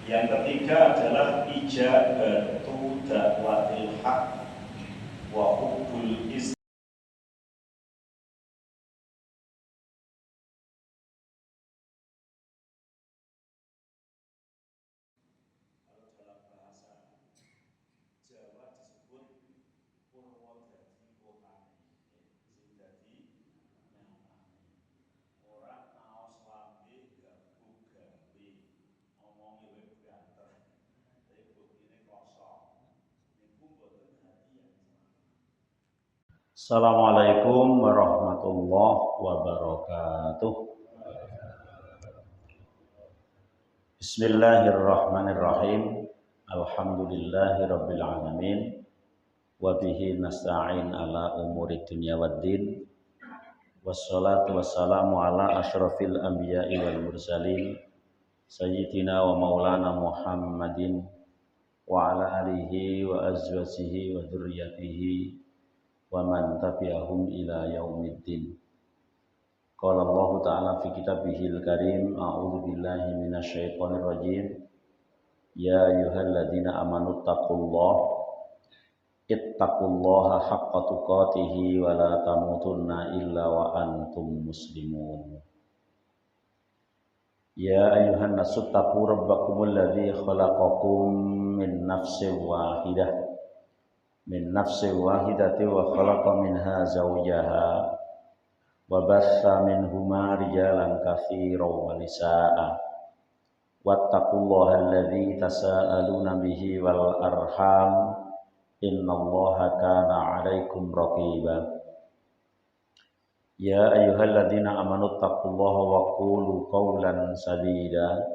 Yang ketiga adalah ijabatu da'watil haq wa hubbul islam. Kalau dalam bahasa Jawa disebut Purwodadi kotane, sing dadi nyatane. Ora kaos lambe gabung gawe, omonge wae banter. Tapi buktine kosong. Niku mboten hati yang selamat. Assalamualaikum warahmatullahi wabarakatuh. Bismillahirrahmanirrahim. Alhamdulillahirabbil alamin. Wa bihi nasta'in ala umuri dunya waddin. Wassalatu wassalamu ala asyrafil anbiya'i wal mursalin sayyidina wa maulana Muhammadin wa ala alihi wa azwajihi wa dzurriyyatihi wa man tabi'ahum ila yaumiddin. Qala Allah Ta'ala fi kitabihil karim, a'udzu billahi minasyaitonir rajim. Ya ayyuhalladzina amanu ittaqullaha haqqa tuqatih wa la tamutunna illa wa antum muslimun. Ya ayyuhan nasu taqu rabbakumul ladzi khalaqakum min nafsin wahidatin wa khalaqa minha zawjaha wa bassa minhuma rijalan katsiran wa nisaa'a wattaqullaha alladzi tasaaluna bihi wal arham innallaha kana 'alaikum raqiba. Ya ayyuhalladzina amanu taqullaha wa qulu qawlan sadida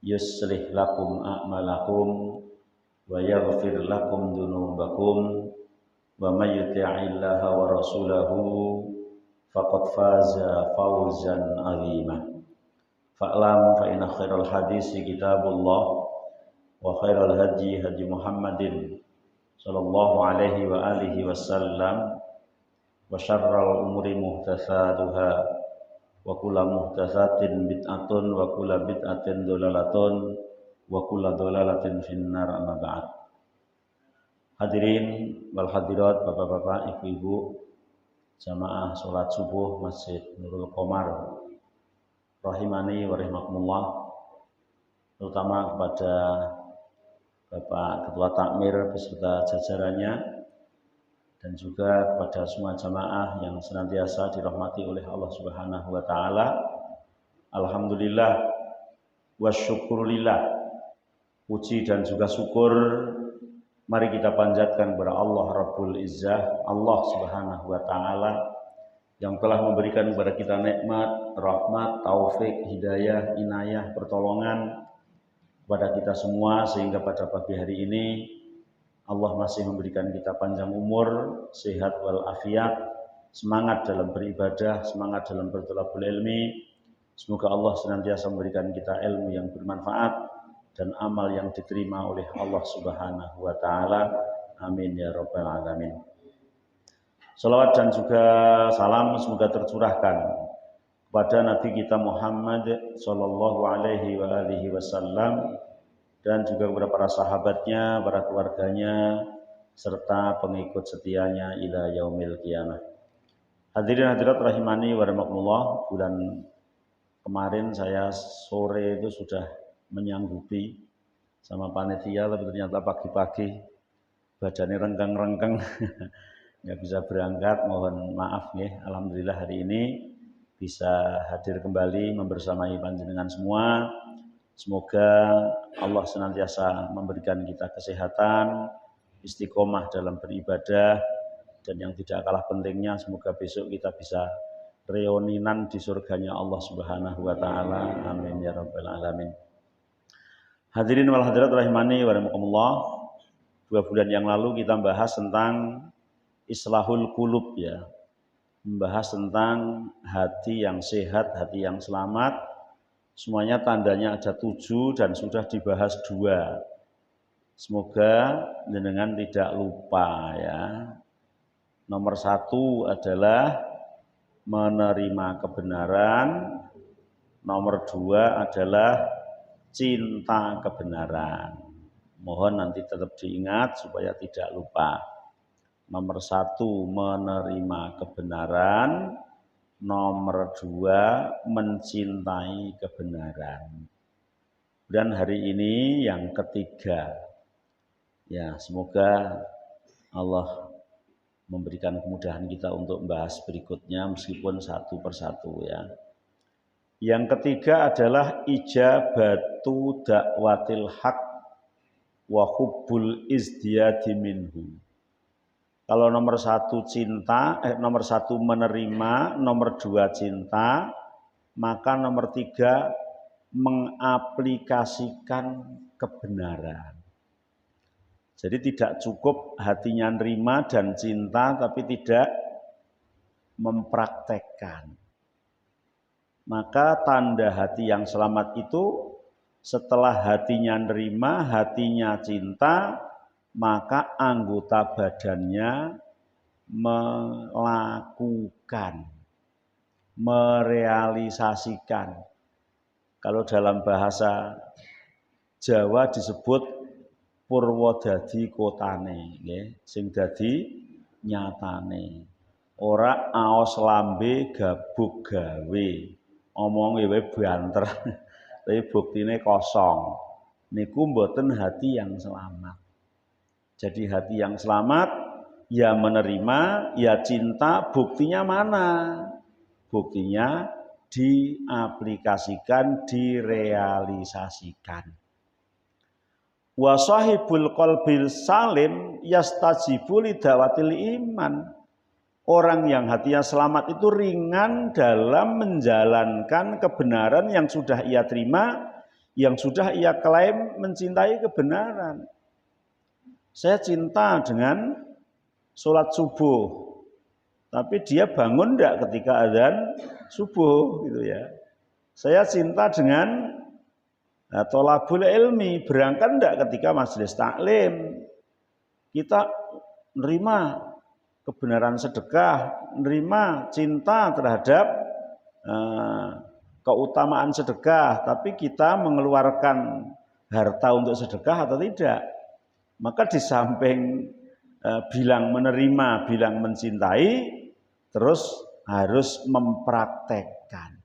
yuslih lakum a'malakum wa yaghfir lakum dzunubakum wa may yuti'illaha wa rasulahu faqad faza fawzan 'azima. Fa'lam fa inna khairal hadisi kitabullah wa khairal hadi hadi Muhammadin sallallahu alaihi wa alihi wasallam wa syarrul umuri muhdatsatuha wa kullu muhdatsatin bid'atun wa kullu bid'atin dhalalatun wa kullu dhalalatin finnar amma ba'd. Hadirin wal hadirat, bapak-bapak, ibu-ibu, jamaah salat subuh Masjid Nurul Qomar rahimani wa rahimakumullah, terutama kepada Bapak Ketua Takmir beserta jajarannya dan juga kepada semua jamaah yang senantiasa dirahmati oleh Allah Subhanahu wa taala. Alhamdulillah wa syukurillah. Puji dan juga syukur mari kita panjatkan kepada Allah Rabbul Izzah, Allah Subhanahu wa taala yang telah memberikan kepada kita nikmat, rahmat, taufik, hidayah, inayah, pertolongan kepada kita semua sehingga pada pagi hari ini Allah masih memberikan kita panjang umur, sehat wal afiat, semangat dalam beribadah, semangat dalam berthalabul ilmi. Semoga Allah senantiasa memberikan kita ilmu yang bermanfaat dan amal yang diterima oleh Allah Subhanahu wa taala. Amin ya rabbal alamin. Salawat dan juga salam semoga tercurahkan kepada Nabi kita Muhammad sallallahu alaihi wa alihi wasallam dan juga kepada para sahabatnya, para keluarganya serta pengikut setianya ila yaumil qiyamah. Hadirin hadirat rahimani wa rahimakumullah, bulan kemarin saya sore itu sudah menyanggupi sama panitia, tapi ternyata pagi-pagi badannya rengkang-rengkang nggak bisa berangkat, mohon maaf ya. Alhamdulillah hari ini bisa hadir kembali membersamai panjenengan semua. Semoga Allah senantiasa memberikan kita kesehatan, istiqomah dalam beribadah, dan yang tidak kalah pentingnya semoga besok kita bisa reuninan di surganya Allah Subhanahu wa taala. Amin ya rabbal alamin. Hadirin wal hadirat rahimani wa rahimakumullah. 2 bulan yang lalu kita bahas tentang islahul qulub ya. Membahas tentang hati yang sehat, hati yang selamat. Semuanya tandanya ada 7 dan sudah dibahas 2. Semoga jenengan tidak lupa ya. Nomor 1 adalah menerima kebenaran. Nomor 2 adalah cinta kebenaran. Mohon nanti tetap diingat supaya tidak lupa. Nomor 1 menerima kebenaran, nomor 2 mencintai kebenaran. Dan hari ini yang ketiga, ya semoga Allah memberikan kemudahan kita untuk membahas berikutnya meskipun satu persatu ya. Yang ketiga adalah ijabatu dakwatil haq wa hubbul izdiyadi minhu. Kalau nomor 1 cinta, nomor 1 menerima, nomor 2 cinta, maka nomor 3 mengaplikasikan kebenaran. Jadi tidak cukup hatinya nerima dan cinta tapi tidak mempraktekkan. Maka tanda hati yang selamat itu setelah hatinya nerima, hatinya cinta, maka anggota badannya melakukan, merealisasikan. Kalau dalam bahasa Jawa disebut purwodadi kotane, nggih, sing dadi nyatane. Ora aos lambe gabuk gawe. Omonge wae banter. Tapi buktine kosong. Niku mboten hati yang selamat. Jadi hati yang selamat ya menerima, ya cinta, buktinya mana? Buktinya diaplikasikan, direalisasikan. Wa sahibul qalbil salim yastajibu lidawatil iman. Orang yang hatinya selamat itu ringan dalam menjalankan kebenaran yang sudah ia terima, yang sudah ia klaim mencintai kebenaran. Saya cinta dengan sholat subuh, tapi dia bangun enggak ketika azan subuh gitu ya. Saya cinta dengan tholabul ilmi, berangkat enggak ketika majelis taklim. Kita nerima kebenaran sedekah, menerima cinta terhadap keutamaan sedekah, tapi kita mengeluarkan harta untuk sedekah atau tidak. Maka di samping bilang menerima, bilang mencintai, terus harus mempraktekkan.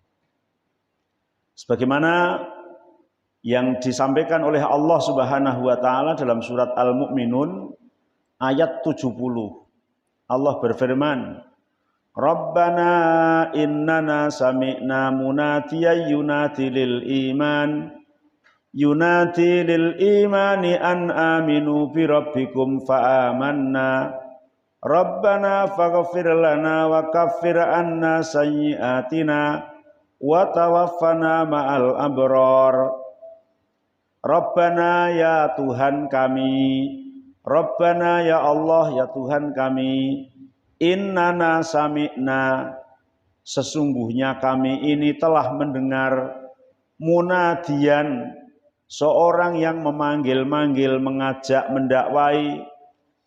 Sebagaimana yang disampaikan oleh Allah Subhanahu wa taala dalam surat Al-Mu'minun ayat 70. Allah berfirman, Rabbana innana sami'na munadiyan yunadi lil imani an aminu bi rabbikum fa amanna. Rabbana faghfir lana wa kaffir anna sayyi'atina wa tawaffana ma'al abrar. Rabbana ya Tuhan kami, Rabbana ya Allah ya Tuhan kami, innana sami'na, sesungguhnya kami ini telah mendengar munadian, seorang yang memanggil-manggil, mengajak, mendakwai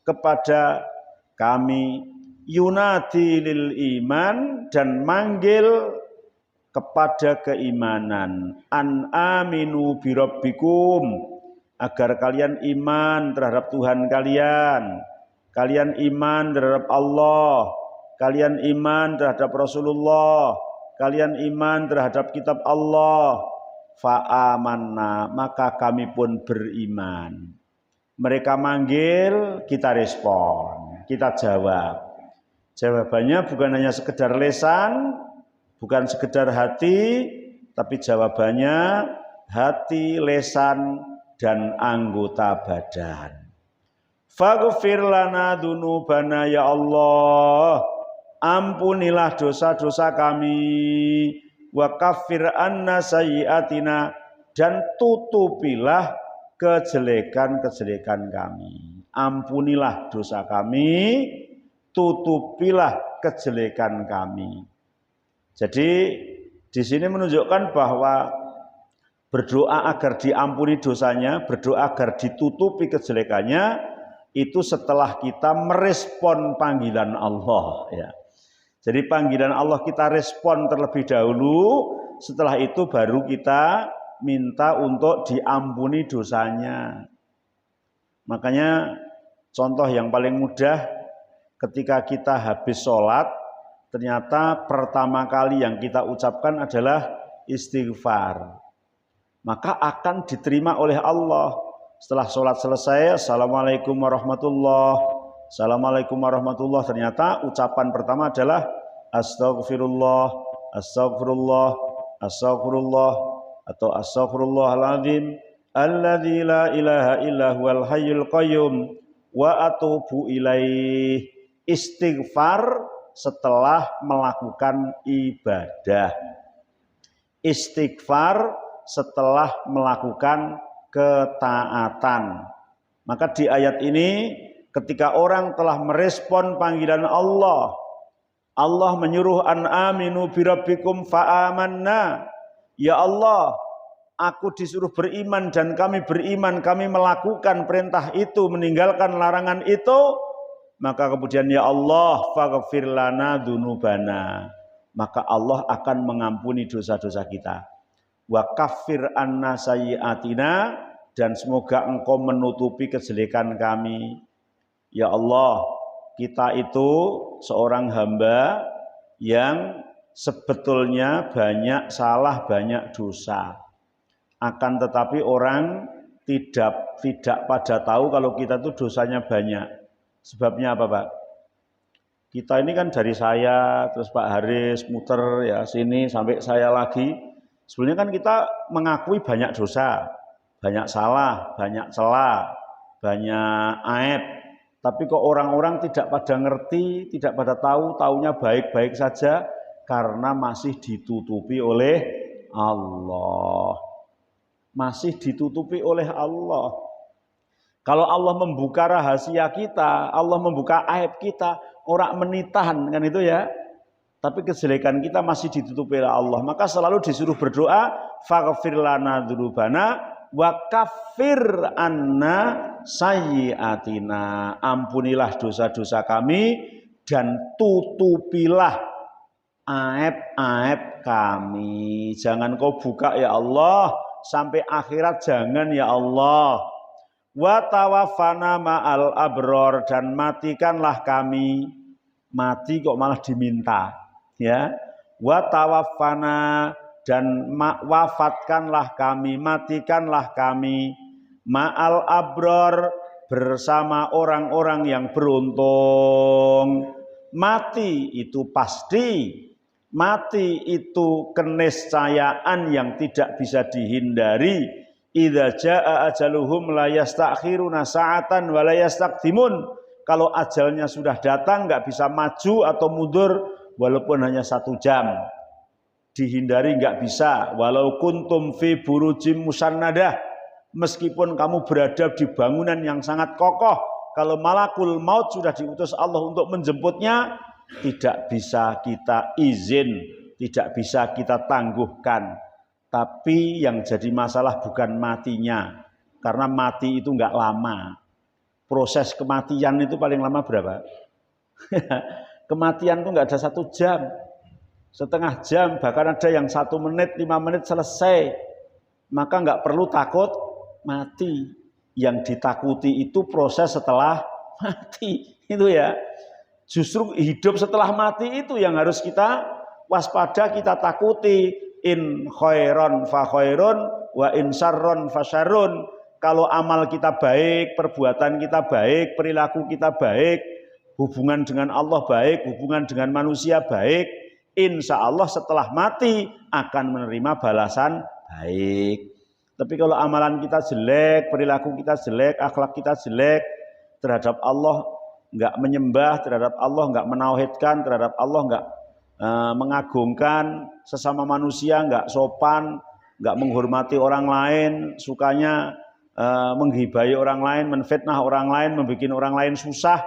kepada kami, yunadi lil iman, dan manggil kepada keimanan, an aminu bi rabbikum, agar kalian iman terhadap Tuhan kalian, kalian iman terhadap Allah, kalian iman terhadap Rasulullah, kalian iman terhadap kitab Allah. Fa'amanna, maka kami pun beriman. Mereka manggil, kita respon, kita jawab. Jawabannya bukan hanya sekedar lisan, bukan sekedar hati, tapi jawabannya hati, lisan, dan anggota badan. Faghfir lana dzunubana ya Allah, ampunilah dosa-dosa kami, wa kaffir anna sayyi'atina, dan tutupilah kejelekan-kejelekan kami. Ampunilah dosa kami, tutupilah kejelekan kami. Jadi di sini menunjukkan bahwa berdoa agar diampuni dosanya, berdoa agar ditutupi kejelekannya, itu setelah kita merespon panggilan Allah. Ya. Jadi panggilan Allah kita respon terlebih dahulu, setelah itu baru kita minta untuk diampuni dosanya. Makanya contoh yang paling mudah ketika kita habis sholat, ternyata pertama kali yang kita ucapkan adalah istighfar. Maka akan diterima oleh Allah. Setelah sholat selesai, Assalamualaikum warahmatullahi wabarakatuh. Assalamualaikum warahmatullahi wabarakatuh. Ternyata ucapan pertama adalah Astaghfirullah, Astaghfirullah, Astaghfirullah, atau Astaghfirullahaladzim alladzi la ilaha illa huwal hayyul qayyum wa atubu ilaih. Istighfar setelah melakukan ibadah. Istighfar setelah melakukan ketaatan. Maka di ayat ini ketika orang telah merespon panggilan Allah, Allah menyuruh an aminu birabbikum fa'amanna. Ya Allah, aku disuruh beriman dan kami beriman, kami melakukan perintah itu, meninggalkan larangan itu. Maka kemudian ya Allah, faghfir lana dzunubana. Maka Allah akan mengampuni dosa-dosa kita. Wa kaffir anna sayyi'atina, dan semoga engkau menutupi kejelekan kami. Ya Allah, kita itu seorang hamba yang sebetulnya banyak salah, banyak dosa. Akan tetapi orang tidak pada tahu kalau kita itu dosanya banyak. Sebabnya apa, Pak? Kita ini kan dari saya, terus Pak Haris muter ya sini sampai saya lagi. Sebenarnya kan kita mengakui banyak dosa, banyak salah, banyak celah, banyak aib. Tapi kok orang-orang tidak pada ngerti, tidak pada tahu, taunya baik-baik saja karena masih ditutupi oleh Allah. Masih ditutupi oleh Allah. Kalau Allah membuka rahasia kita, Allah membuka aib kita, orang menitahan kan itu ya. Tapi kejelekan kita masih ditutupi oleh Allah. Maka selalu disuruh berdoa, faghfir lana dzunubana wa kaffir anna sayyi'atina. Ampunilah dosa-dosa kami dan tutupilah aib-aib kami. Jangan kau buka ya Allah, sampai akhirat jangan ya Allah. Wa tawaffana ma'al abror, dan matikanlah kami. Mati kok malah diminta, ya. Wa tawaffana, dan wafatkanlah kami, matikanlah kami. Ma'al abror, bersama orang-orang yang beruntung. Mati itu pasti, mati itu keniscayaan yang tidak bisa dihindari. Idza jaa ajaluhum la yastakhiruna sa'atan wa la yastaqdimun. Kalau ajalnya sudah datang nggak bisa maju atau mundur walaupun hanya 1 jam. Dihindari nggak bisa. Walau kuntum fi burujim musannadah, meskipun kamu berada di bangunan yang sangat kokoh, kalau malakul maut sudah diutus Allah untuk menjemputnya, tidak bisa kita izin, tidak bisa kita tangguhkan. Tapi yang jadi masalah bukan matinya, karena mati itu enggak lama. Proses kematian itu paling lama berapa? Kematian itu enggak ada 1 jam, setengah jam, bahkan ada yang 1 menit, 5 menit selesai. Maka enggak perlu takut mati. Yang ditakuti itu proses setelah mati, itu ya. Justru hidup setelah mati itu yang harus kita waspada, kita takuti. In khairon fa khairun wa in syarron fa syarrun. Kalau amal kita baik, perbuatan kita baik, perilaku kita baik, hubungan dengan Allah baik, hubungan dengan manusia baik, insya Allah setelah mati akan menerima balasan baik. Tapi kalau amalan kita jelek, perilaku kita jelek, akhlak kita jelek, terhadap Allah enggak menyembah, terhadap Allah enggak menauhidkan, terhadap Allah enggak mengagungkan sesama manusia, enggak sopan, enggak menghormati orang lain, sukanya menghibai orang lain, menfitnah orang lain, membuat orang lain susah.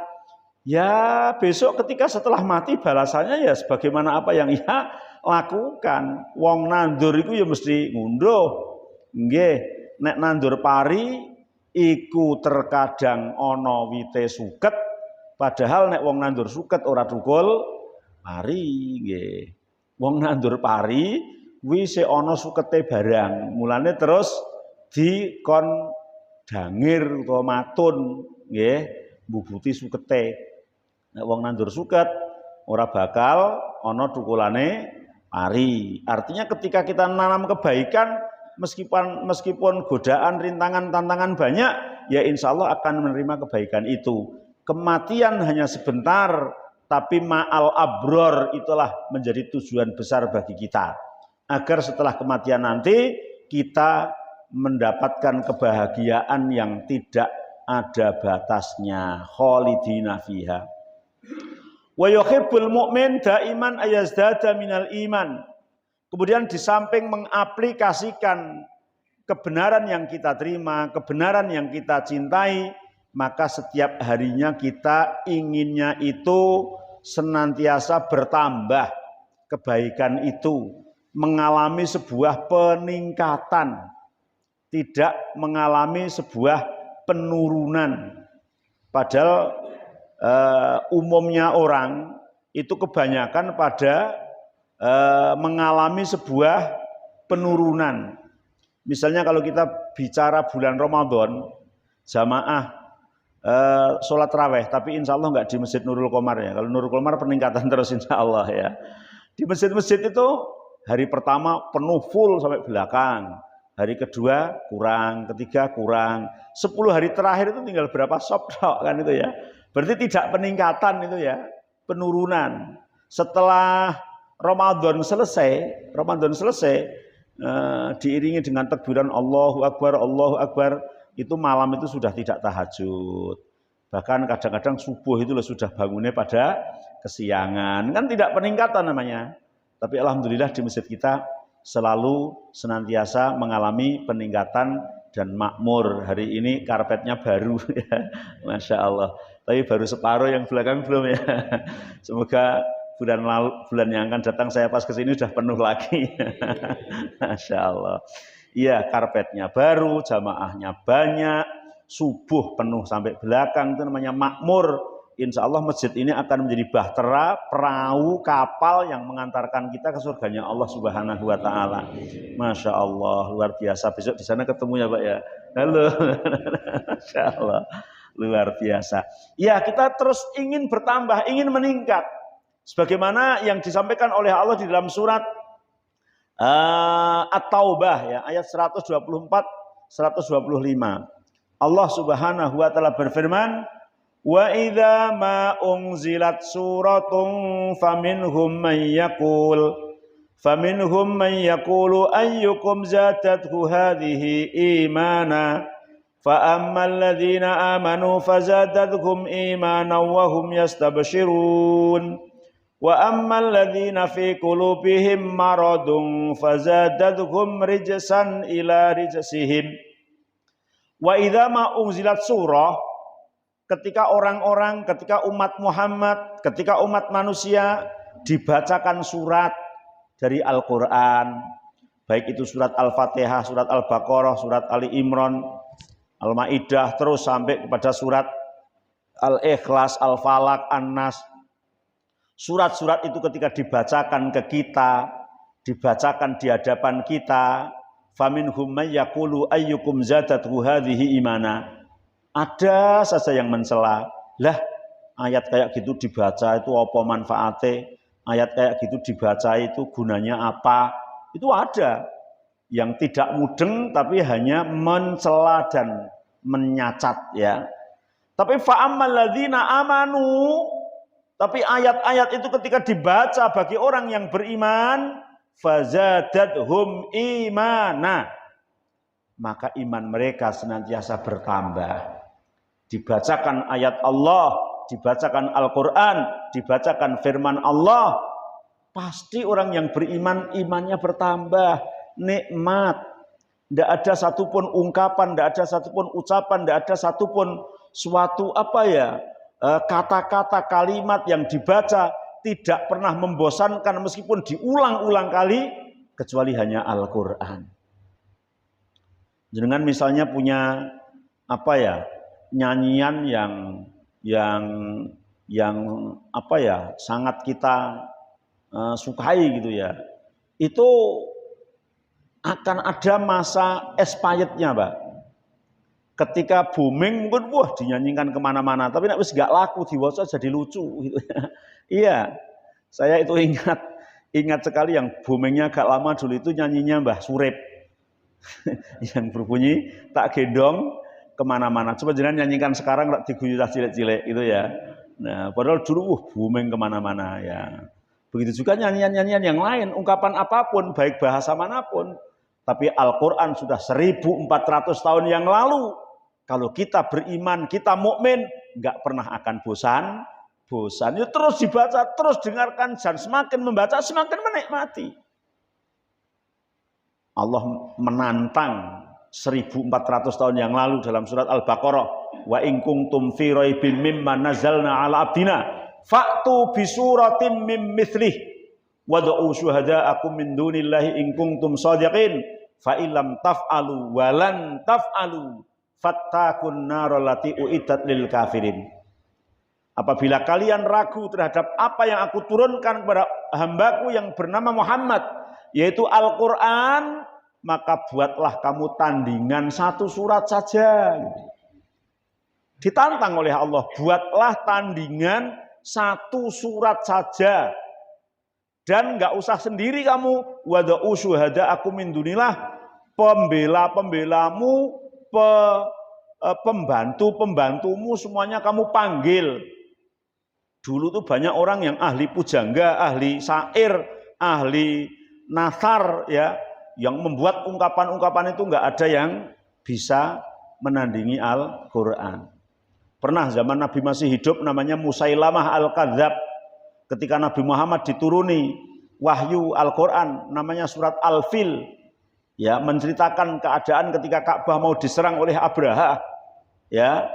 Ya besok ketika setelah mati balasannya ya sebagaimana apa yang ia lakukan. Wong nandur itu ya mesti ngunduh. Nggih, nek nandur pari iku terkadang ana wite suket, padahal nek wong nandur suket ora tukul pari nggih. Wong nandur pari kuwi sik ana sukete barang. Mulane terus dikon dangir utawa matun nggih mbubuti sukete. Nek wong nandur suket ora bakal ana thukulane pari. Artinya ketika kita nanam kebaikan meskipun godaan, rintangan, tantangan banyak, ya insya Allah akan menerima kebaikan itu. Kematian hanya sebentar, tapi ma'al abror itulah menjadi tujuan besar bagi kita. Agar setelah kematian nanti kita mendapatkan kebahagiaan yang tidak ada batasnya. Khalidina fiha. Wa yuhibbul mu'min daiman ayazdada minal iman. Kemudian di samping mengaplikasikan kebenaran yang kita terima, kebenaran yang kita cintai, maka setiap harinya kita inginnya itu senantiasa bertambah. Kebaikan itu mengalami sebuah peningkatan, tidak mengalami sebuah penurunan. Padahal umumnya orang itu kebanyakan pada mengalami sebuah penurunan. Misalnya kalau kita bicara bulan Ramadan, jamaah sholat raweh, tapi insya Allah nggak di Masjid Nurul Qomar ya. Kalau Nurul Qomar peningkatan terus insya Allah ya. Di masjid-masjid itu hari pertama penuh full sampai belakang, hari kedua kurang, ketiga kurang, 10 hari terakhir itu tinggal berapa sop kan itu ya. Berarti tidak peningkatan itu ya, penurunan. Setelah Ramadan selesai diiringi dengan takbiran Allahu Akbar, itu malam itu sudah tidak tahajud. Bahkan kadang-kadang subuh itu sudah bangunnya pada kesiangan. Kan tidak peningkatan namanya. Tapi alhamdulillah di masjid kita selalu senantiasa mengalami peningkatan dan makmur. Hari ini karpetnya baru ya. Masya Allah. Tapi baru separuh, yang belakang belum ya. Semoga bulan yang akan datang saya pas kesini sudah penuh lagi. Masya Allah. Iya, karpetnya baru, jamaahnya banyak, subuh penuh sampai belakang, itu namanya makmur. Insya Allah masjid ini akan menjadi bahtera, perahu, kapal yang mengantarkan kita ke surganya Allah Subhanahu wa Ta'ala. Masya Allah, luar biasa. Besok di sana ketemu ya Pak ya. Halo. Masya Allah, luar biasa. Ya, kita terus ingin bertambah, ingin meningkat. Sebagaimana yang disampaikan oleh Allah di dalam surat At-Taubah ya, ayat 124 125. Allah Subhanahu wa Ta'ala berfirman, "Wa idza ma unzilat suratun faminhum man yaqulu ayyukum zadathu hadhihi imana fa ammal ladzina amanu fazadathum imanan wa hum yastabshirun." Wa ammal ladzina fi qulubihim maradun fazadathum rijsan ila rijsihim. Wa idza ma unzilat surah, ketika umat Muhammad, ketika umat manusia dibacakan surat dari Al-Qur'an, baik itu surat Al-Fatihah, surat Al-Baqarah, surat Ali Imran, Al-Maidah, terus sampai kepada surat Al-Ikhlas, Al-Falaq, An-Nas. Surat-surat itu ketika dibacakan ke kita, dibacakan di hadapan kita, faminhum may yaqulu ayyukum zadathu hadhihi imana. Ada saja yang mencela, lah ayat kayak gitu dibaca itu apa manfaatnya? Ayat kayak gitu dibaca itu gunanya apa? Itu ada yang tidak mudeng tapi hanya mencela dan menyacat ya. Tapi fa'ammal ladzina amanu, tapi ayat-ayat itu ketika dibaca bagi orang yang beriman, fazadathum imana, maka iman mereka senantiasa bertambah. Dibacakan ayat Allah, dibacakan Al-Quran, dibacakan firman Allah, pasti orang yang beriman imannya bertambah, nikmat. Tidak ada satupun ungkapan, tidak ada satupun ucapan, tidak ada satupun suatu kata-kata kalimat yang dibaca tidak pernah membosankan meskipun diulang-ulang kali kecuali hanya Al-Quran. Jangan misalnya punya nyanyian yang sangat kita sukai gitu ya. Itu akan ada masa expirednya, Pak. Ketika booming mungkin wah dinyanyikan kemana-mana, tapi nek wis gak laku diwaca jadi lucu gitu. Iya, saya itu ingat sekali yang boomingnya agak lama dulu itu nyanyinya Mbah Surip yang berbunyi tak gendong kemana-mana. Coba jangan nyanyikan sekarang tak diguyu cilik-cilik itu ya. Nah, padahal dulu booming kemana-mana ya. Begitu juga nyanyian-nyanyian yang lain, ungkapan apapun, baik bahasa manapun. Tapi Al-Quran sudah 1400 tahun yang lalu. Kalau kita beriman, kita mukmin, nggak pernah akan bosan. Ya, terus dibaca, terus dengarkan, dan semakin membaca, semakin menikmati. Allah menantang 1400 tahun yang lalu dalam surat Al-Baqarah. Wa in kuntum fi raibin mimma nazzalna ala abdina fa'tu bi suratin mim mithlih wad'u syuhada'akum min dunillahi in kuntum shadiqin fa illam taf'alu wa lan taf'alu fattakun naral lati uiddat lil kafirin. Apabila kalian ragu terhadap apa yang aku turunkan kepada hambaku yang bernama Muhammad, yaitu Al-Quran, maka buatlah kamu tandingan satu surat saja. Ditantang oleh Allah, buatlah tandingan satu surat saja. Dan nggak usah sendiri kamu, wada'u syuhada'akum min dunillah, pembela-pembelamu, pembantu-pembantumu semuanya kamu panggil. Dulu tuh banyak orang yang ahli pujangga, ahli syair, ahli nasar ya, yang membuat ungkapan-ungkapan itu nggak ada yang bisa menandingi Al-Quran. Pernah zaman Nabi masih hidup namanya Musailamah Al-Kadzab. Ketika Nabi Muhammad dituruni wahyu Al-Quran namanya surat Al-Fil. Ya, menceritakan keadaan ketika Ka'bah mau diserang oleh Abraha. Ya,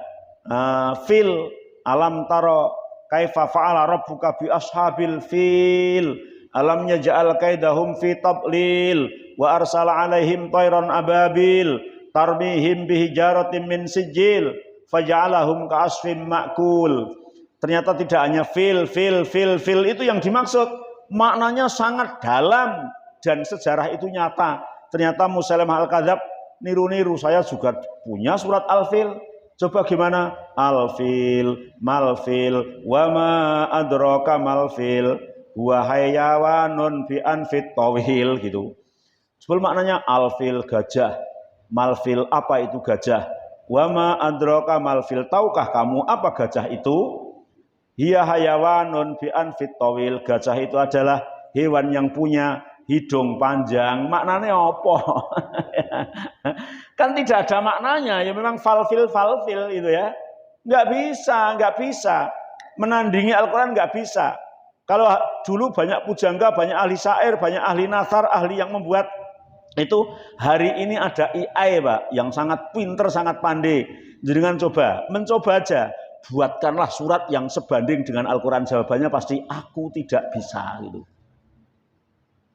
fil alam taro kaifa fa'ala rabbuka bi ashabil fil alam yaj'al kaidahum fi tablil wa arsala alaihim tayran ababil tarmihim bihijaratin min sijil faja'alahum ka'asfin ma'kul. Ternyata tidak hanya fil itu yang dimaksud, maknanya sangat dalam dan sejarah itu nyata. Ternyata Musailamah Al-Kadzab niru-niru, saya juga punya surat Al-Fil. Coba gimana? Al-Fil, Malfil, wa ma adraka malfil, wa hayawanun bi anfit tawil gitu. Sebelum maknanya Al-Fil gajah, Malfil apa itu gajah? Wa ma adraka malfil, tahukah kamu apa gajah itu? Hiya hayawanun bi anfit tawil, gajah itu adalah hewan yang punya hidung panjang. Maknanya apa? Kan tidak ada maknanya, ya memang falfil itu ya. Nggak bisa menandingi Al-Quran, nggak bisa. Kalau dulu banyak pujangga, banyak ahli syair, banyak ahli nasar, ahli yang membuat itu. Hari ini ada AI Pak, yang sangat pinter, sangat pandai. Jangan mencoba aja, buatkanlah surat yang sebanding dengan Al-Quran. Jawabannya pasti aku tidak bisa gitu.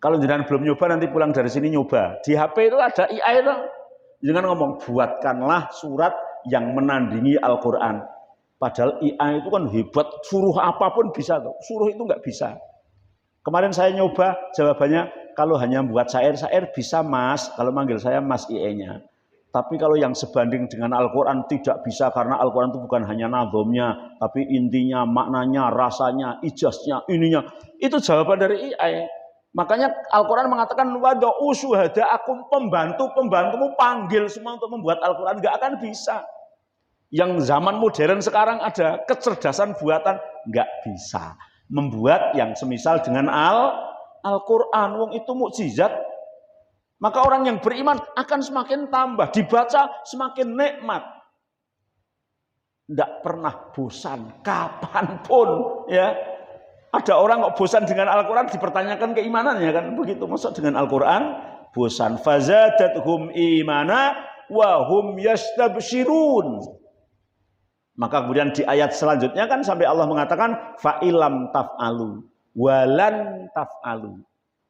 Kalau jangan belum nyoba, nanti pulang dari sini nyoba. Di HP itu ada AI itu. Jangan ngomong, buatkanlah surat yang menandingi Al-Quran. Padahal AI itu kan hebat, suruh apapun bisa tuh. Suruh itu nggak bisa. Kemarin saya nyoba, jawabannya kalau hanya buat syair bisa Mas. Kalau manggil saya Mas IE-nya. Tapi kalau yang sebanding dengan Al-Quran tidak bisa, karena Al-Quran itu bukan hanya nadhomnya, tapi intinya, maknanya, rasanya, ijaznya, ininya. Itu jawaban dari AI. Makanya Al-Quran mengatakan wad'u syuhada'akum, pembantumu panggil semua untuk membuat Al-Quran, nggak akan bisa. Yang zaman modern sekarang ada kecerdasan buatan, nggak bisa membuat yang semisal dengan Al-Quran. Wong itu mukjizat. Maka orang yang beriman akan semakin tambah, dibaca semakin nikmat. Nggak pernah bosan, kapanpun ya. Ada orang kok bosan dengan Al-Quran, dipertanyakan keimanannya kan begitu. Maksud dengan Al-Quran bosan. Fazadathum imana wa hum yastabshirun. Maka kemudian di ayat selanjutnya kan sampai Allah mengatakan fa'ilam taf'alu walan taf'alu.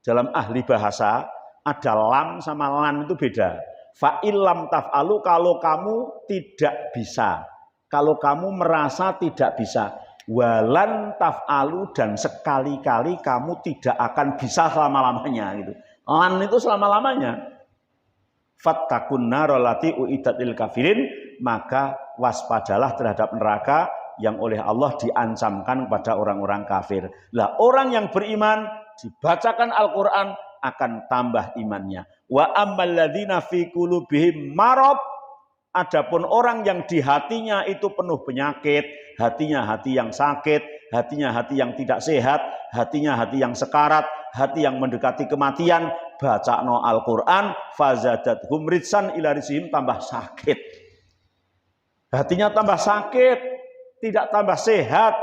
Dalam ahli bahasa ada lam sama lan itu beda. Fa'ilam taf'alu kalau kamu tidak bisa. Kalau kamu merasa tidak bisa. Walan taf'alu dan sekali-kali kamu tidak akan bisa selama-lamanya gitu. Lan itu selama-lamanya. Fattakun narolati uiddat lil kafirin, maka waspadalah terhadap neraka yang oleh Allah diancamkan kepada orang-orang kafir. Lah orang yang beriman dibacakan Al-Qur'an akan tambah imannya. Wa ammal ladzina fi qulubihim marad, adapun orang yang di hatinya itu penuh penyakit, hatinya hati yang sakit, hatinya hati yang tidak sehat, hatinya hati yang sekarat, hati yang mendekati kematian, bacano Al-Qur'an fazadathum ritsan ila rizihim, tambah sakit. Hatinya tambah sakit, tidak tambah sehat,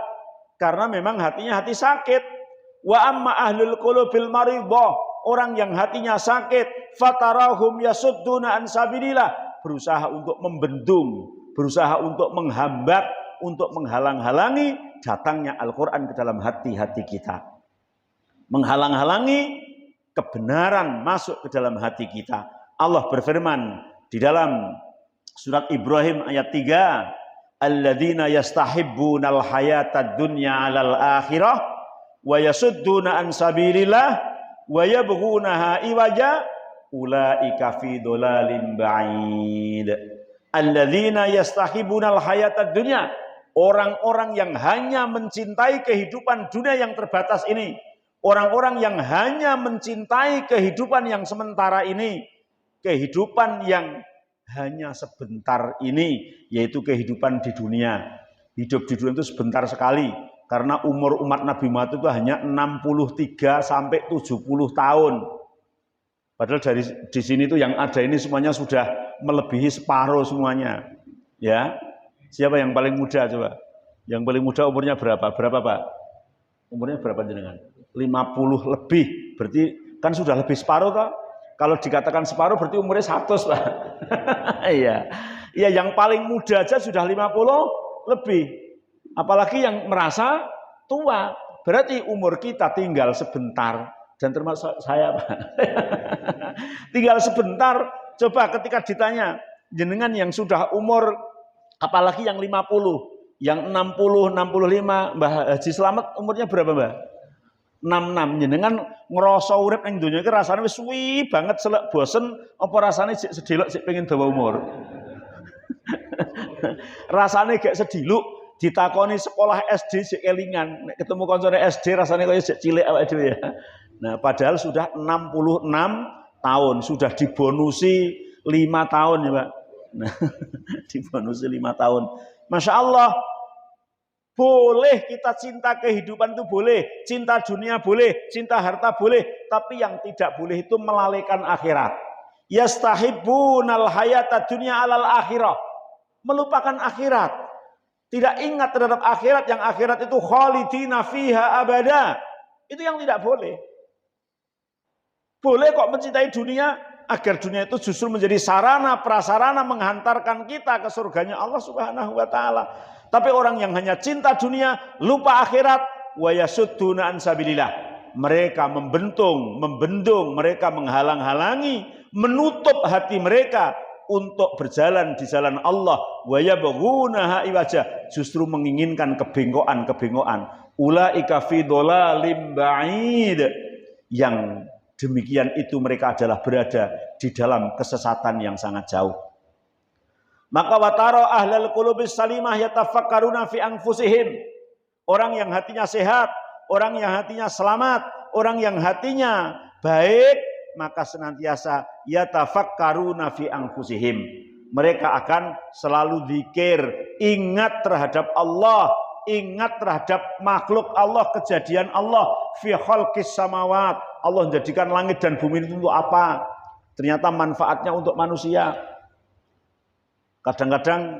karena memang hatinya hati sakit. Wa amma ahlul qulubil maridhah, orang yang hatinya sakit, fatarahum yasudduna an sabilillah, berusaha untuk membendung, berusaha untuk menghambat, untuk menghalang-halangi datangnya Al-Qur'an ke dalam hati-hati kita. Menghalang-halangi kebenaran masuk ke dalam hati kita. Allah berfirman di dalam surat Ibrahim ayat 3, alladzina yastahibbunal hayatad dunya 'alal akhirah wa yasudduna an sabilillah wa yabghunaha iwaja ulaika fi dhalalim ba'id. Alladzina yastahibbunal hayatad dunya, orang-orang yang hanya mencintai kehidupan dunia yang terbatas ini, orang-orang yang hanya mencintai kehidupan yang sementara ini, kehidupan yang hanya sebentar ini, yaitu kehidupan di dunia. Hidup di dunia itu sebentar sekali, karena umur umat Nabi Muhammad itu hanya 63 sampai 70 tahun. Padahal di sini tuh yang ada ini semuanya sudah melebihi separuh semuanya. Ya. Siapa yang paling muda coba? Yang paling muda umurnya berapa? Berapa, Pak? Umurnya berapa jenengan? 50 lebih. Berarti kan sudah lebih separuh toh? Kalau dikatakan separuh berarti umurnya 100, Pak. Iya. Iya, yang paling muda aja sudah 50 lebih. Apalagi yang merasa tua. Berarti umur kita tinggal sebentar. Dan termasuk saya, Pak. Tinggal sebentar. Coba ketika ditanya, jenengan yang sudah umur, apalagi yang 50, yang 60, 65, Mbah Haji Slamet umurnya berapa, Mbah? 66. Jenengan ngerasa urip ning donya iki rasane wis suwi banget, selek bosen, apa rasane sik sedelok sik pengen dawa umur? Rasane gak sediluk, ditakoni sekolah SD sik kelingan, nek ketemu kancane SD rasane kaya sik cilik awake dhewe ya. Nah, padahal sudah 66 tahun, sudah dibonusi 5 tahun ya, Pak. Nah, dibonusi 5 tahun. Masya Allah, boleh kita cinta kehidupan itu boleh, cinta dunia boleh, cinta harta boleh, tapi yang tidak boleh itu melalaikan akhirat. Yastahibbunal hayata dunya alal akhirah, melupakan akhirat, tidak ingat terhadap akhirat, yang akhirat itu khalidina fiha abada, itu yang tidak boleh. Boleh kok mencintai dunia, agar dunia itu justru menjadi sarana prasarana menghantarkan kita ke surganya Allah Subhanahu wa taala. Tapi orang yang hanya cinta dunia, lupa akhirat, wa yasudduna an sabilillah, mereka membendung, mereka menghalang-halangi, menutup hati mereka untuk berjalan di jalan Allah, wa yabghunaha iwaja, justru menginginkan kebengkokan. Ulaika fi dhalalim ba'id, yang demikian itu mereka adalah berada di dalam kesesatan yang sangat jauh. Maka wataro ahlal qulubis salimah yatafakkaruna fi anfusihim, orang yang hatinya sehat, orang yang hatinya selamat, orang yang hatinya baik, maka senantiasa yatafakkaruna fi anfusihim, mereka akan selalu zikir, ingat terhadap Allah, ingat terhadap makhluk Allah, kejadian Allah, fi khalqis samawat, Allah menjadikan langit dan bumi itu untuk apa? Ternyata manfaatnya untuk manusia. Kadang-kadang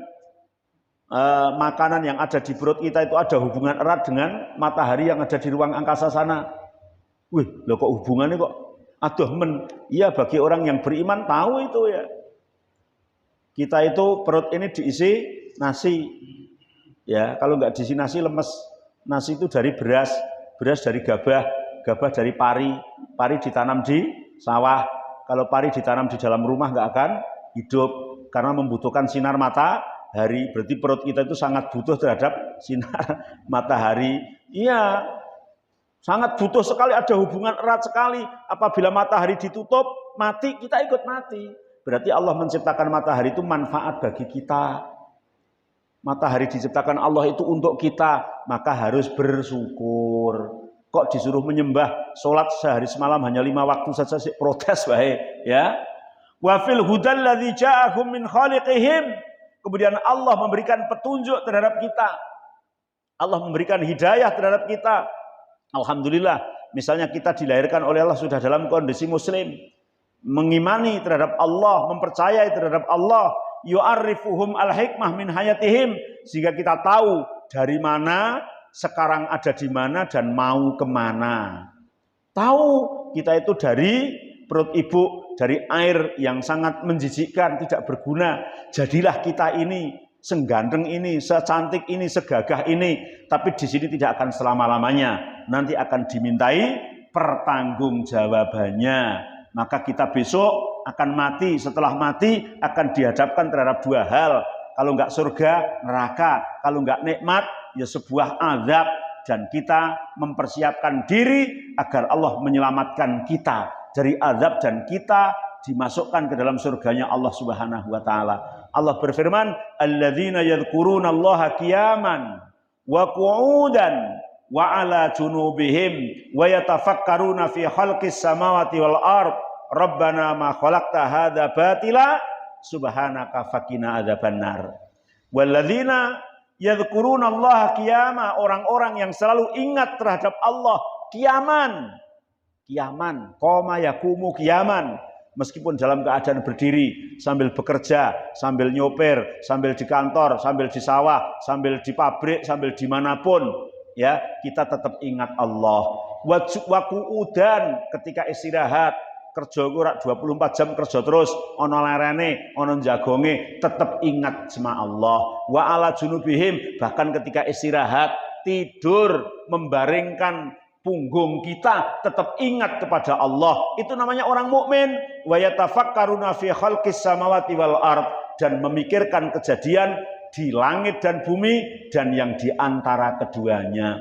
makanan yang ada di perut kita itu ada hubungan erat dengan matahari yang ada di ruang angkasa sana. Wih, loh kok hubungannya kok aduh men. Iya, bagi orang yang beriman tahu itu ya. Kita itu perut ini diisi nasi. Ya, kalau nggak diisi nasi lemes. Nasi itu dari beras, beras dari gabah, gabah dari pari, pari ditanam di sawah. Kalau pari ditanam di dalam rumah nggak akan hidup karena membutuhkan sinar matahari. Berarti perut kita itu sangat butuh terhadap sinar matahari. Iya, sangat butuh sekali, ada hubungan erat sekali. Apabila matahari ditutup, mati, kita ikut mati. Berarti Allah menciptakan matahari itu manfaat bagi kita. Matahari diciptakan Allah itu untuk kita, maka harus bersyukur. Kok disuruh menyembah, sholat sehari semalam hanya 5 waktu saja sih protes baik, ya. Wa fil hudal ladzi ja'akum min khaliqihim. Kemudian Allah memberikan petunjuk terhadap kita. Allah memberikan hidayah terhadap kita. Alhamdulillah, misalnya kita dilahirkan oleh Allah sudah dalam kondisi muslim, mengimani terhadap Allah, mempercayai terhadap Allah, yu'arrifuhum al-hikmah min hayatihim, sehingga kita tahu dari mana, sekarang ada di mana, dan mau kemana. Tahu kita itu dari perut ibu, dari air yang sangat menjijikkan, tidak berguna. Jadilah kita ini, sengganteng ini, secantik ini, segagah ini. Tapi di sini tidak akan selama-lamanya. Nanti akan dimintai pertanggungjawabannya. Maka kita besok akan mati. Setelah mati akan dihadapkan terhadap 2 hal. Kalau enggak surga, neraka. Kalau enggak nikmat, ya sebuah azab. Dan kita mempersiapkan diri agar Allah menyelamatkan kita dari azab dan kita dimasukkan ke dalam surganya Allah Subhanahu wa taala. Allah berfirman, "Alladzina yadhkurunallaha qiyaman wa qu'udan wa 'ala junubihim wa yatafakkaruna fi khalqis samawati wal ard. Rabbana ma khalaqta hadza batila subhanaka faqina adzabannar." Walladzina yadhkurunallaha qiyama, orang-orang yang selalu ingat terhadap Allah qiyaman. Qiyaman, qoma yaqumu qiyaman. Meskipun dalam keadaan berdiri, sambil bekerja, sambil nyopir, sambil di kantor, sambil di sawah, sambil di pabrik, sambil dimanapun, ya kita tetap ingat Allah. Waqu'udan, ketika istirahat, kerja ora 24 jam kerja terus, ono lerene, ono jagonge, tetap ingat sama Allah. Wa ala junubihim, bahkan ketika istirahat, tidur, membaringkan punggung kita, tetap ingat kepada Allah. Itu namanya orang mukmin. Wa yatafakkaruna fi khalqis samawati wal ard, dan memikirkan kejadian di langit dan bumi dan yang di antara keduanya.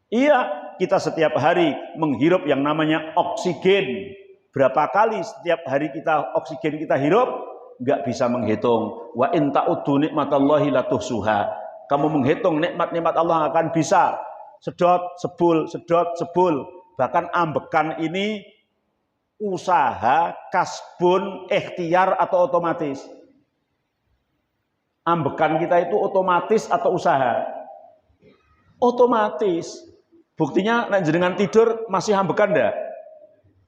Iya, kita setiap hari menghirup yang namanya oksigen. Berapa kali setiap hari kita oksigen kita hirup? Enggak bisa menghitung. Wa in ta'uddu nikmatallahi la tuhsuha. Kamu menghitung nikmat-nikmat Allah akan bisa. Sedot, sebul, sedot, sebul. Bahkan ambekan ini usaha, kasbun, ikhtiar atau otomatis. Ambekan kita itu otomatis atau usaha? Otomatis. Buktinya nek jenengan tidur masih ambekan ndak?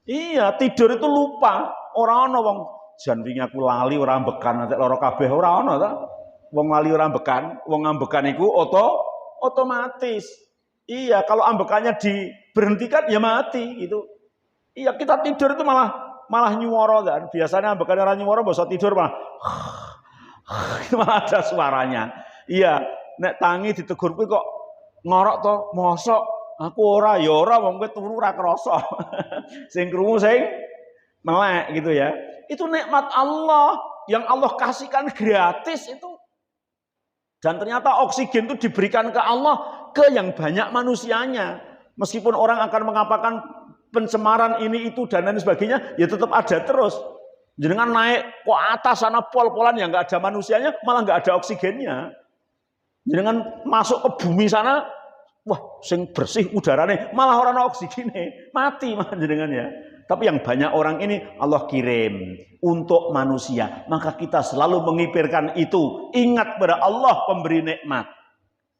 Iya, tidur itu lupa. Ora ana wong jan wingi aku lali ora ambekan nek lara kabeh ora ana ta. Wong lali ora ambekan, wong ambekan iku otomatis. Iya, kalau ambekannya diberhentikan ya mati gitu. Iya, kita tidur itu malah nyuwara kan. Biasanya ambekannya ora nyuwara, basa tidur malah malah ada suaranya. Iya, nek tangi ditegur kuwi kok ngorok to, mosok aku ora ya ora wong kowe turu ora krasa. Sing krungu sing melek gitu ya. Itu nikmat Allah yang Allah kasihkan gratis itu. Dan ternyata oksigen itu diberikan ke Allah ke yang banyak manusianya. Meskipun orang akan mengatakan pencemaran ini itu dan lain sebagainya, ya tetap ada terus. Jangan naik ke atas sana pol-polan yang nggak ada manusianya, malah nggak ada oksigennya. Jangan masuk ke bumi sana, wah, sing bersih udaranya, malah orang oksigennya mati mah jenengan ya. Tapi yang banyak orang ini Allah kirim untuk manusia. Maka kita selalu mengipirkan itu. Ingat pada Allah pemberi nikmat.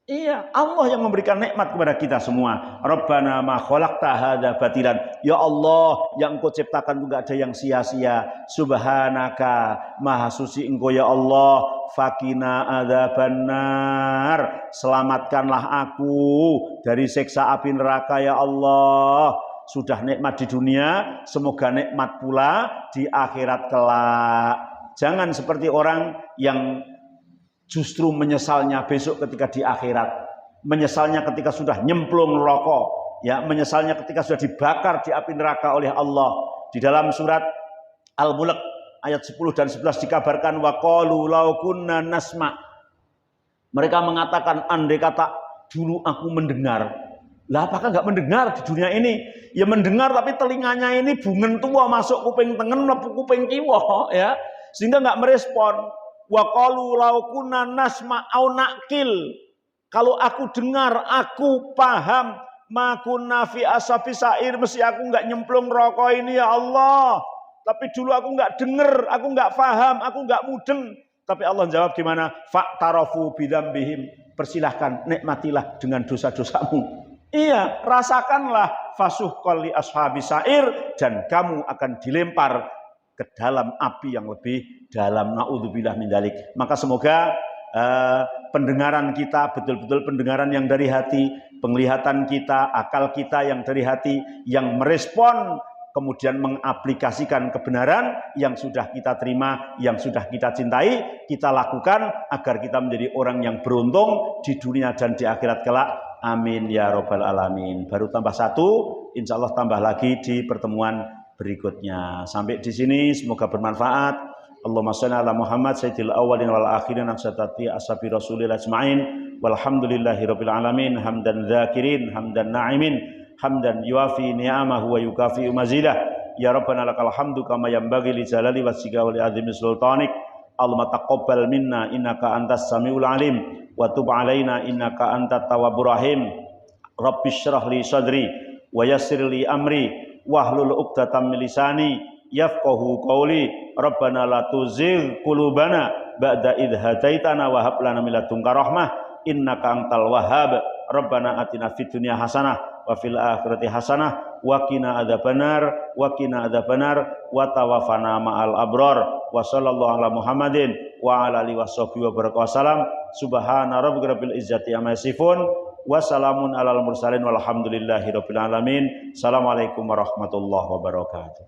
Iya, Allah yang memberikan nikmat kepada kita semua. Rabbana ma khalaqta hadza batilan. Ya Allah, yang Engkau ciptakan juga ada yang sia-sia. Subhanaka, maha suci Engkau ya Allah. Fakina adzabannar. Selamatkanlah aku dari siksa api neraka ya Allah. Sudah nikmat di dunia, semoga nikmat pula di akhirat kelak. Jangan seperti orang yang justru menyesalnya besok ketika di akhirat, menyesalnya ketika sudah nyemplung neraka, ya, menyesalnya ketika sudah dibakar di api neraka oleh Allah. Di dalam surat Al-Mulk ayat 10 dan 11 dikabarkan waqalu law kunna nasma. Mereka mengatakan andai kata dulu aku mendengar. Lah apakah nggak mendengar di dunia ini? Ya mendengar tapi telinganya ini bungen tua masuk kuping tengen mlebu kuping kiwa ya. Sehingga nggak merespon. Wa qalu law kunna nasma au naqil. Kalau aku dengar, aku paham, ma kunna fi ashabi sa'ir, mesti aku nggak nyemplung rokok ini ya Allah. Tapi dulu aku nggak dengar, aku nggak paham, aku nggak mudeng. Tapi Allah jawab gimana? Fa'tarafu bidzambihim. Persilahkan, nikmatilah dengan dosa-dosamu. Iya, rasakanlah fasuhqal li ashabi sa'ir, dan kamu akan dilempar ke dalam api yang lebih dalam. Naudzubillah min dzalik. Maka semoga pendengaran kita betul-betul pendengaran yang dari hati, penglihatan kita, akal kita yang dari hati, yang merespon kemudian mengaplikasikan kebenaran yang sudah kita terima, yang sudah kita cintai, kita lakukan agar kita menjadi orang yang beruntung di dunia dan di akhirat kelak. Amin ya robbal alamin. Baru tambah satu, insya Allah tambah lagi di pertemuan berikutnya. Sampai di sini semoga bermanfaat. Allahumma shalli ala Muhammad sayyidil awwalin wal akhirin aksatati ashabi rasulillah ajma'in walhamdulillahi rabbil alamin hamdan dzakirin hamdan na'imin hamdan yuafi ni'amahu wa yukafi mazidah ya rabbana lakal hamdu kama yanbaghi li jalali wajhika wa li azimi sultanik. Allahumma taqabbal minna innaka antas samiul alim wa tub alaina innaka antat tawwabur rahim. Rabbish shrah li sadri wa yassir li amri wahlul 'uqdatam min lisani yafqahu qawli. Rabbana la tuzigh qulubana ba'da idh hadaitana wa hab lana min ladunka rahmah innaka antal wahhab. Rabbana atina fid dunya hasanah wa fil akhirati hasanah wa qina adzabannar wa tawaffana ma'al abrar. Wa sallallahu ala Muhammadin wa ala alihi washabihi wa barakatuh. Subhana rabbika rabbil izzati amma yasifun wa salamun alal mursalin walhamdulillahi rabbil alamin. Assalamualaikum warahmatullahi wabarakatuh.